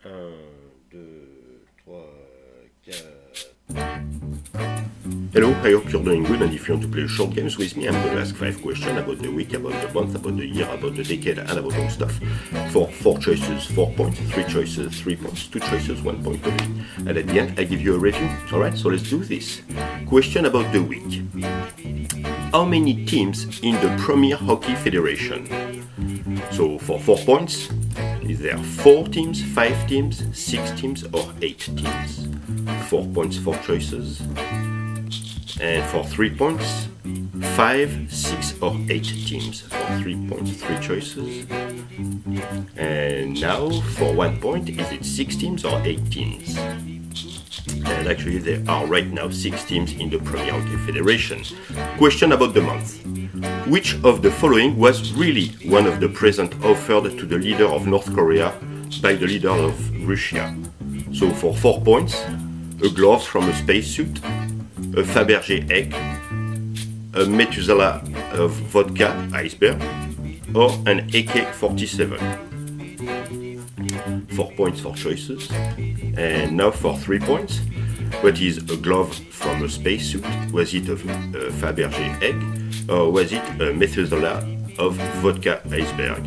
Un, 2, 3, 4. Hello, I hope you're doing good, and if you want to play short games with me, I'm going to ask 5 questions about the week, about the month, about the year, about the decade, and about all stuff. For 4 choices, 4 points, 3 choices, 3 points, 2 choices, 1 point only. And at the end, I give you a review. Alright, so let's do this. Question about the week. How many teams in the Premier Hockey Federation? So for 4 points, is there 4 teams, 5 teams, 6 teams, or 8 teams? 4 points, 4 choices. And for 3 points, 5, 6, or 8 teams. For 3 points, 3 choices. And now for 1 point, is it 6 teams or 8 teams? And actually there are right now 6 teams in the Premier Hockey Federation. Question about the month. Which of the following was really one of the presents offered to the leader of North Korea by the leader of Russia? So for 4 points, a glove from a spacesuit, a Fabergé egg, a Methuselah of vodka iceberg, or an AK-47. 4 points, 4 choices. And now for 3 points, what is a glove from a spacesuit? Was it a Fabergé egg, or was it a Methuselah of vodka iceberg?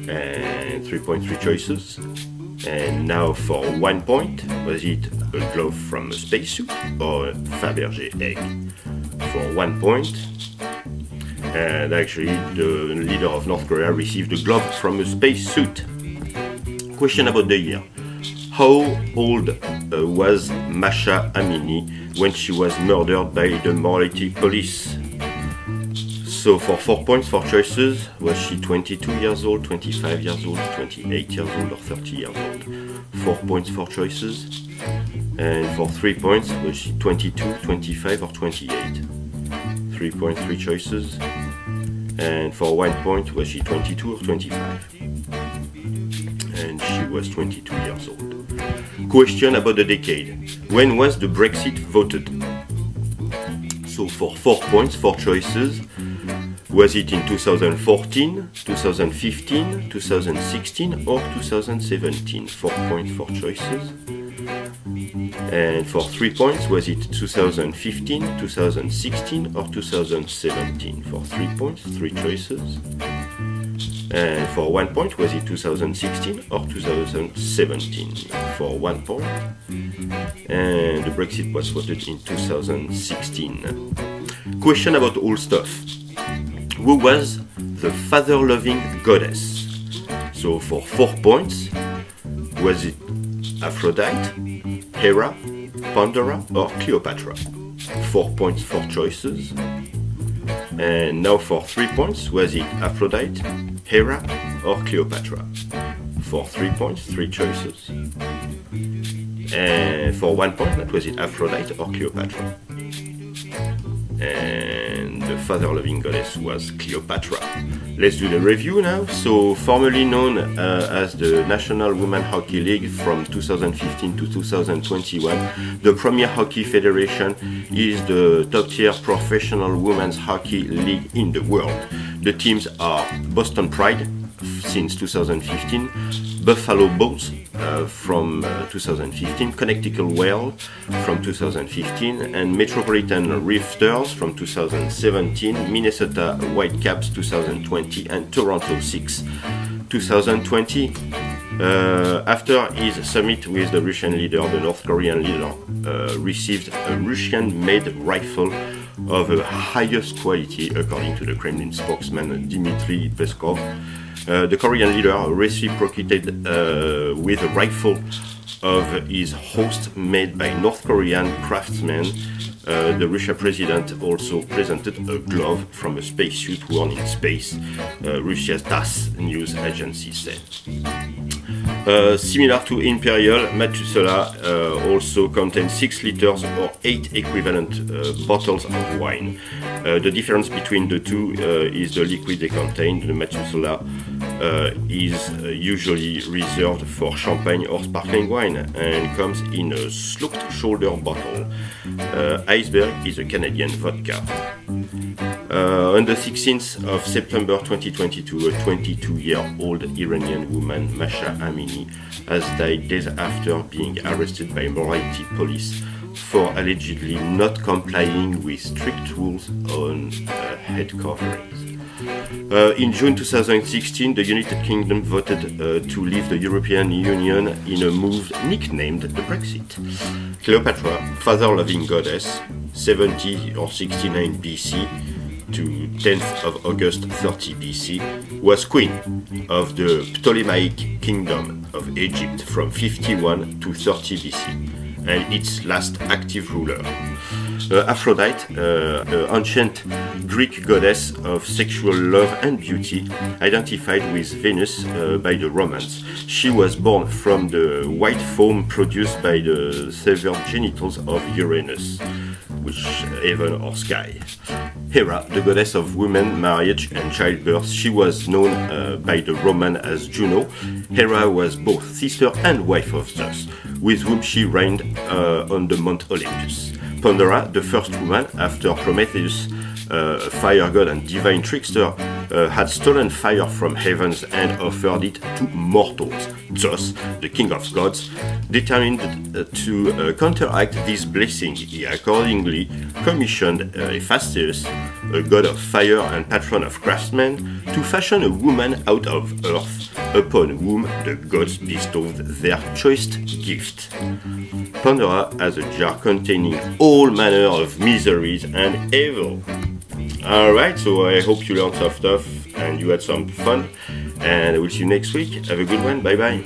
And 3 points, 3 choices. And now for 1 point, was it a glove from a spacesuit or a Fabergé egg? For 1 point, and actually the leader of North Korea received a glove from a spacesuit. Question about the year. How old was Masha Amini when she was murdered by the morality police? So for 4 points, 4 choices, was she 22 years old, 25 years old, 28 years old, or 30 years old? 4 points, 4 choices. And for 3 points, was she 22, 25, or 28? 3 points, 3 choices. And for 1 point, was she 22 or 25? And she was 22 years old. Question about the decade. When was the Brexit voted? So for 4 points, 4 choices. Was it in 2014, 2015, 2016, or 2017? 4 points, 4 choices. And for 3 points, was it 2015, 2016, or 2017? For 3 points, 3 choices. And for 1 point, was it 2016 or 2017? For 1 point. And the Brexit was voted in 2016. Question about all stuff. Who was the father-loving goddess? So for 4 points, was it Aphrodite, Hera, Pandora, or Cleopatra? 4 points, 4 choices. And now for 3 points, was it Aphrodite, Hera, or Cleopatra? For 3 points, 3 choices. And for 1 point, that was it Aphrodite or Cleopatra? And the father-loving goddess was Cleopatra. Let's do the review now. So, formerly known as the National Women Hockey League from 2015 to 2021, the Premier Hockey Federation is the top-tier professional women's hockey league in the world. The teams are Boston Pride since 2015, Buffalo Bulls from 2015, Connecticut Whale from 2015, and Metropolitan Rifters from 2017, Minnesota Whitecaps 2020, and Toronto Six 2020. After his summit with the Russian leader, the North Korean leader received a Russian-made rifle of the highest quality, according to the Kremlin spokesman Dmitry Peskov. The Korean leader reciprocated with a rifle of his host made by North Korean craftsmen. The Russian president also presented a glove from a spacesuit worn in space, Russia's TASS news agency said. Similar to Imperial, Methuselah also contains 6 liters or 8 equivalent bottles of wine. The difference between the two is the liquid they contain. The Methuselah is usually reserved for champagne or sparkling wine and comes in a sloped shoulder bottle. Iceberg is a Canadian vodka. On the 16th of September 2022, a 22-year-old Iranian woman, Masha Amini, has died days after being arrested by Morality police for allegedly not complying with strict rules on head coverings. In June 2016, the United Kingdom voted to leave the European Union in a move nicknamed the Brexit. Cleopatra, father-loving goddess, 70 or 69 BC to 10th of August 30 BC, was queen of the Ptolemaic Kingdom of Egypt from 51 to 30 BC, and its last active ruler. Aphrodite, ancient Greek goddess of sexual love and beauty, identified with Venus by the Romans. She was born from the white foam produced by the severed genitals of Uranus, which heaven or sky. Hera, the goddess of women, marriage and childbirth, she was known by the Roman as Juno. Hera was both sister and wife of Zeus, with whom she reigned on the Mount Olympus. Pandora, the first woman after Prometheus, fire god and divine trickster, had stolen fire from heavens and offered it to mortals. Zeus, the king of gods, determined to counteract this blessing. He accordingly commissioned Hephaestus, a god of fire and patron of craftsmen, to fashion a woman out of earth, upon whom the gods bestowed their choice gift. Pandora has a jar containing all manner of miseries and evil. Alright, so I hope you learned some stuff and you had some fun, and I will see you next week. Have a good one, bye bye.